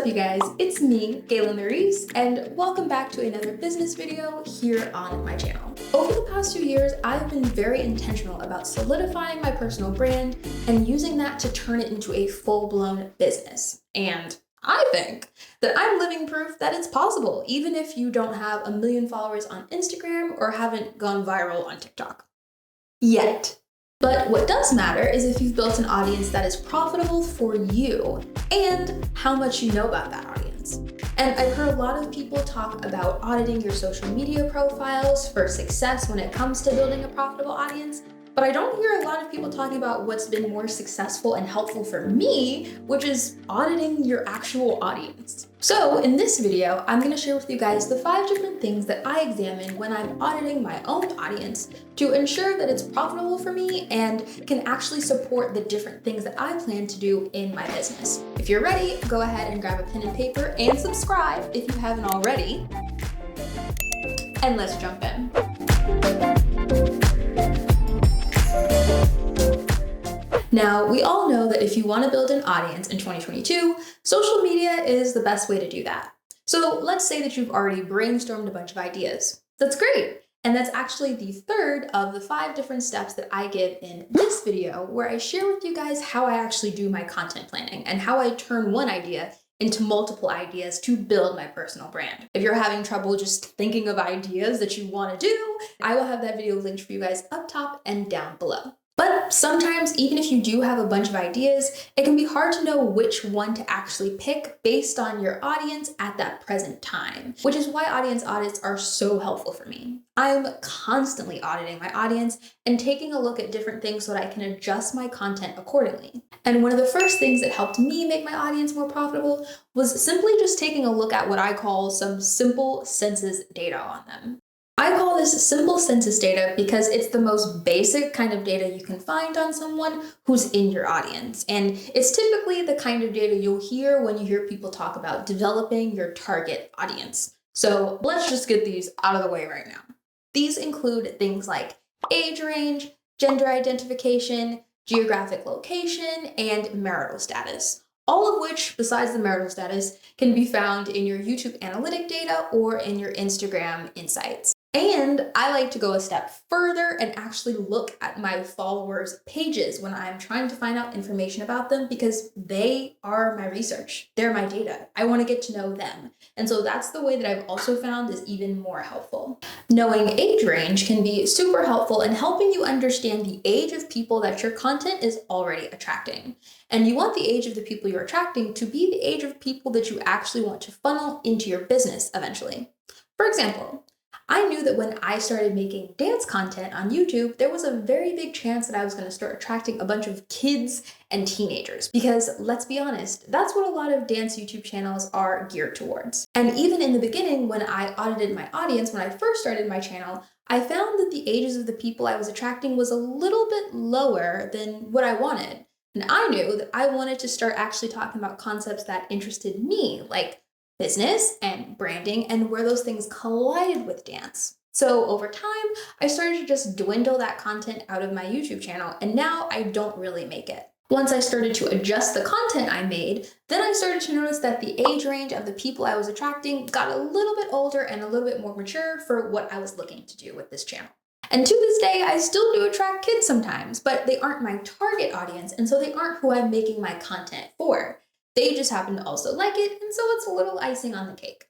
up, you guys? It's me, Gaylyn Lareese, and welcome back to another business video here on my channel. Over the past 2 years, I've been very intentional about solidifying my personal brand and using that to turn it into a full-blown business. And I think that I'm living proof that it's possible, even if you don't have 1 million followers on Instagram or haven't gone viral on TikTok. Yet. But what does matter is if you've built an audience that is profitable for you and how much you know about that audience. And I've heard a lot of people talk about auditing your social media profiles for success when it comes to building a profitable audience, but I don't hear a lot of people talking about what's been more successful and helpful for me, which is auditing your actual audience. So in this video, I'm going to share with you guys the 5 different things that I examine when I'm auditing my own audience to ensure that it's profitable for me and can actually support the different things that I plan to do in my business. If you're ready, go ahead and grab a pen and paper and subscribe if you haven't already. And let's jump in. Now, we all know that if you want to build an audience in 2022, social media is the best way to do that. So let's say that you've already brainstormed a bunch of ideas. That's great. And that's actually the 3rd of the 5 different steps that I give in this video, where I share with you guys how I actually do my content planning and how I turn one idea into multiple ideas to build my personal brand. If you're having trouble just thinking of ideas that you want to do, I will have that video linked for you guys up top and down below. But sometimes, even if you do have a bunch of ideas, it can be hard to know which one to actually pick based on your audience at that present time, which is why audience audits are so helpful for me. I'm constantly auditing my audience and taking a look at different things so that I can adjust my content accordingly. And one of the first things that helped me make my audience more profitable was simply just taking a look at what I call some simple census data on them. I call this simple census data because it's the most basic kind of data you can find on someone who's in your audience. And it's typically the kind of data you'll hear when you hear people talk about developing your target audience. So let's just get these out of the way right now. These include things like age range, gender identification, geographic location, and marital status. All of which, besides the marital status, can be found in your YouTube analytic data or in your Instagram insights. And I like to go a step further and actually look at my followers' pages when I'm trying to find out information about them, because they are my research. They're my data. I want to get to know them. And so that's the way that I've also found is even more helpful. Knowing age range can be super helpful in helping you understand the age of people that your content is already attracting. And you want the age of the people you're attracting to be the age of people that you actually want to funnel into your business eventually. For example, I knew that when I started making dance content on YouTube, there was a very big chance that I was going to start attracting a bunch of kids and teenagers, because let's be honest, that's what a lot of dance YouTube channels are geared towards. And even in the beginning, when I audited my audience, when I first started my channel, I found that the ages of the people I was attracting was a little bit lower than what I wanted. And I knew that I wanted to start actually talking about concepts that interested me, like business and branding, and where those things collided with dance. So over time, I started to just dwindle that content out of my YouTube channel, and now I don't really make it. Once I started to adjust the content I made, then I started to notice that the age range of the people I was attracting got a little bit older and a little bit more mature for what I was looking to do with this channel. And to this day, I still do attract kids sometimes, but they aren't my target audience, and so they aren't who I'm making my content for. They just happen to also like it, and so it's a little icing on the cake.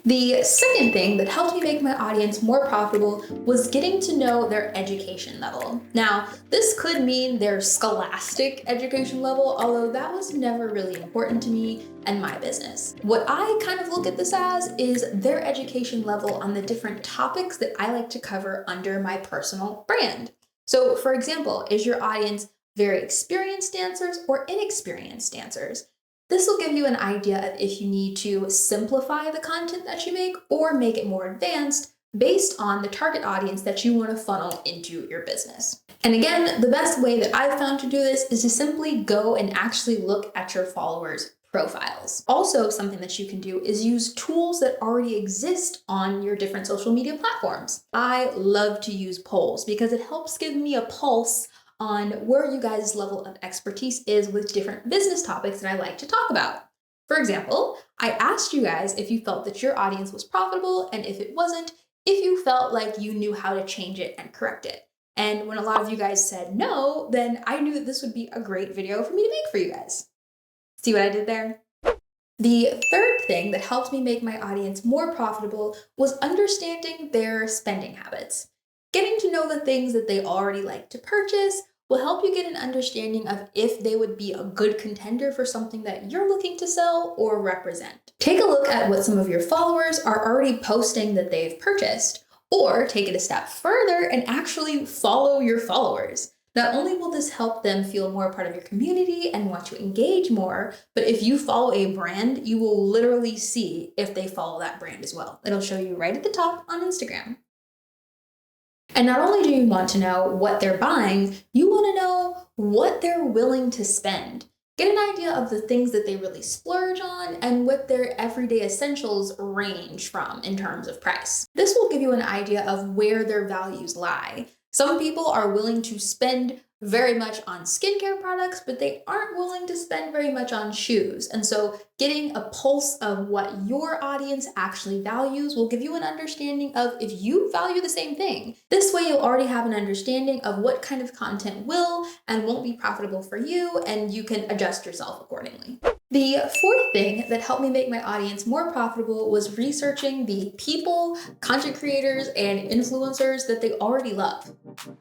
The second thing that helped me make my audience more profitable was getting to know their education level. Now, this could mean their scholastic education level, although that was never really important to me and my business. What I kind of look at this as is their education level on the different topics that I like to cover under my personal brand. So, for example, is your audience very experienced dancers or inexperienced dancers? This will give you an idea of if you need to simplify the content that you make or make it more advanced based on the target audience that you want to funnel into your business. And again, the best way that I've found to do this is to simply go and actually look at your followers' profiles. Also, something that you can do is use tools that already exist on your different social media platforms. I love to use polls because it helps give me a pulse on where you guys' level of expertise is with different business topics that I like to talk about. For example, I asked you guys if you felt that your audience was profitable, and if it wasn't, if you felt like you knew how to change it and correct it. And when a lot of you guys said no, then I knew that this would be a great video for me to make for you guys. See what I did there? The third thing that helped me make my audience more profitable was understanding their spending habits. Getting to know the things that they already like to purchase will help you get an understanding of if they would be a good contender for something that you're looking to sell or represent. Take a look at what some of your followers are already posting that they've purchased, or take it a step further and actually follow your followers. Not only will this help them feel more part of your community and want to engage more, but if you follow a brand, you will literally see if they follow that brand as well. It'll show you right at the top on Instagram. And not only do you want to know what they're buying, you want to know what they're willing to spend. Get an idea of the things that they really splurge on and what their everyday essentials range from in terms of price. This will give you an idea of where their values lie. Some people are willing to spend very much on skincare products, but they aren't willing to spend very much on shoes. And so getting a pulse of what your audience actually values will give you an understanding of if you value the same thing. This way you'll already have an understanding of what kind of content will and won't be profitable for you, and you can adjust yourself accordingly. The fourth thing that helped me make my audience more profitable was researching the people, content creators, and influencers that they already love.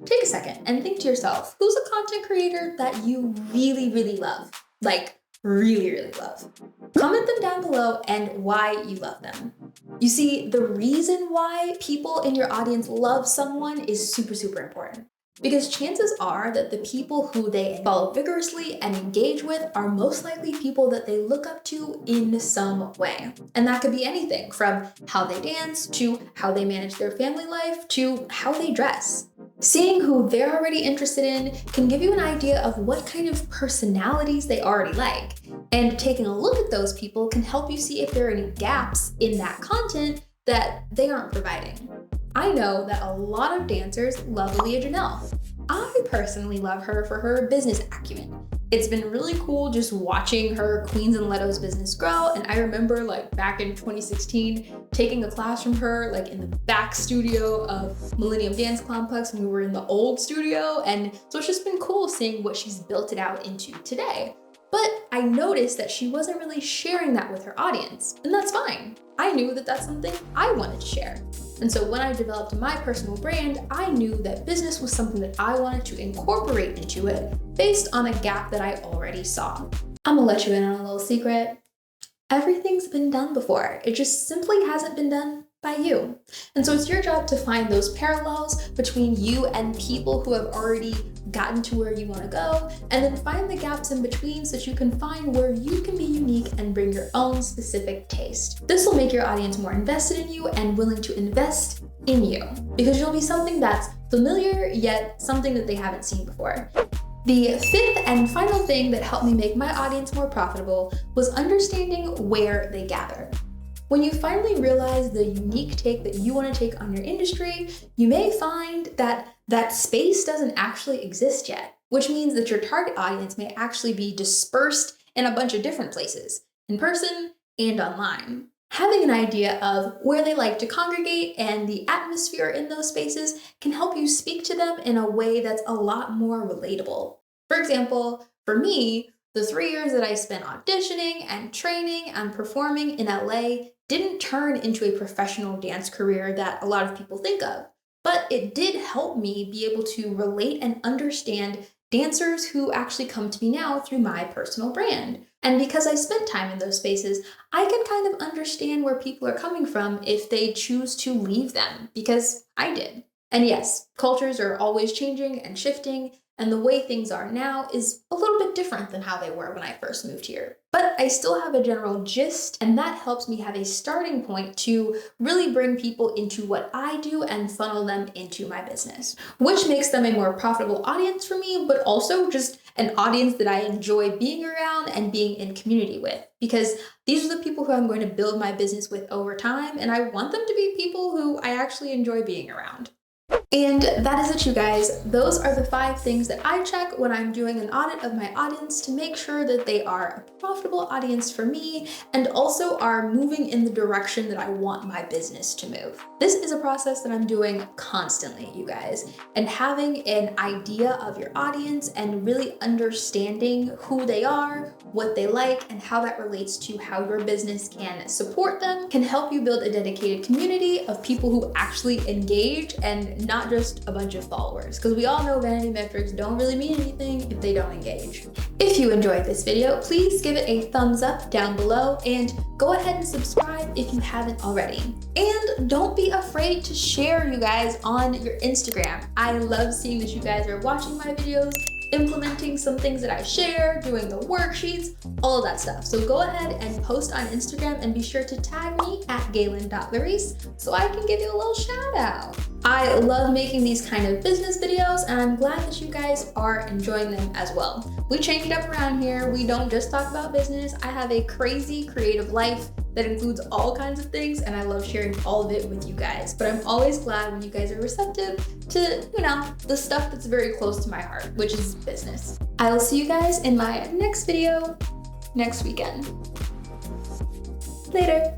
Take a second and think to yourself, who's a content creator that you really, really love? Like, really, really love. Comment them down below and why you love them. You see, the reason why people in your audience love someone is super, super important. Because chances are that the people who they follow vigorously and engage with are most likely people that they look up to in some way. And that could be anything from how they dance, to how they manage their family life, to how they dress. Seeing who they're already interested in can give you an idea of what kind of personalities they already like. And taking a look at those people can help you see if there are any gaps in that content that they aren't providing. I know that a lot of dancers love Aaliyah Janelle. I personally love her for her business acumen. It's been really cool just watching her Queens and Leto's business grow. And I remember like back in 2016, taking a class from her like in the back studio of Millennium Dance Complex when we were in the old studio. And so it's just been cool seeing what she's built it out into today. But I noticed that she wasn't really sharing that with her audience, and that's fine. I knew that that's something I wanted to share. And so when I developed my personal brand, I knew that business was something that I wanted to incorporate into it based on a gap that I already saw. I'm gonna let you in on a little secret. Everything's been done before. It just simply hasn't been done by you. And so it's your job to find those parallels between you and people who have already gotten to where you want to go, and then find the gaps in between so that you can find where you can be unique and bring your own specific taste. This will make your audience more invested in you and willing to invest in you, because you'll be something that's familiar yet something that they haven't seen before. The fifth and final thing that helped me make my audience more profitable was understanding where they gather. When you finally realize the unique take that you want to take on your industry, you may find that that space doesn't actually exist yet, which means that your target audience may actually be dispersed in a bunch of different places, in person and online. Having an idea of where they like to congregate and the atmosphere in those spaces can help you speak to them in a way that's a lot more relatable. For example, for me, the 3 years that I spent auditioning and training and performing in LA didn't turn into a professional dance career that a lot of people think of, but it did help me be able to relate and understand dancers who actually come to me now through my personal brand. And because I spent time in those spaces, I can kind of understand where people are coming from if they choose to leave them, because I did. And yes, cultures are always changing and shifting, and the way things are now is a little bit different than how they were when I first moved here. But I still have a general gist, and that helps me have a starting point to really bring people into what I do and funnel them into my business, which makes them a more profitable audience for me, but also just an audience that I enjoy being around and being in community with, because these are the people who I'm going to build my business with over time, and I want them to be people who I actually enjoy being around. And that is it, you guys. Those are the 5 things that I check when I'm doing an audit of my audience to make sure that they are a profitable audience for me and also are moving in the direction that I want my business to move. This is a process that I'm doing constantly, you guys, and having an idea of your audience and really understanding who they are, what they like, and how that relates to how your business can support them can help you build a dedicated community of people who actually engage and not just a bunch of followers, because we all know vanity metrics don't really mean anything if they don't engage. If you enjoyed this video, please give it a thumbs up down below and go ahead and subscribe if you haven't already. And don't be afraid to share, you guys, on your Instagram. I love seeing that you guys are watching my videos, implementing some things that I share, doing the worksheets, all of that stuff. So go ahead and post on Instagram and be sure to tag me at Gaylyn.Lareese so I can give you a little shout out. I love making these kind of business videos and I'm glad that you guys are enjoying them as well. We change it up around here. We don't just talk about business. I have a crazy creative life that includes all kinds of things and I love sharing all of it with you guys. But I'm always glad when you guys are receptive to, the stuff that's very close to my heart, which is business. I will see you guys in my next video next weekend. Later.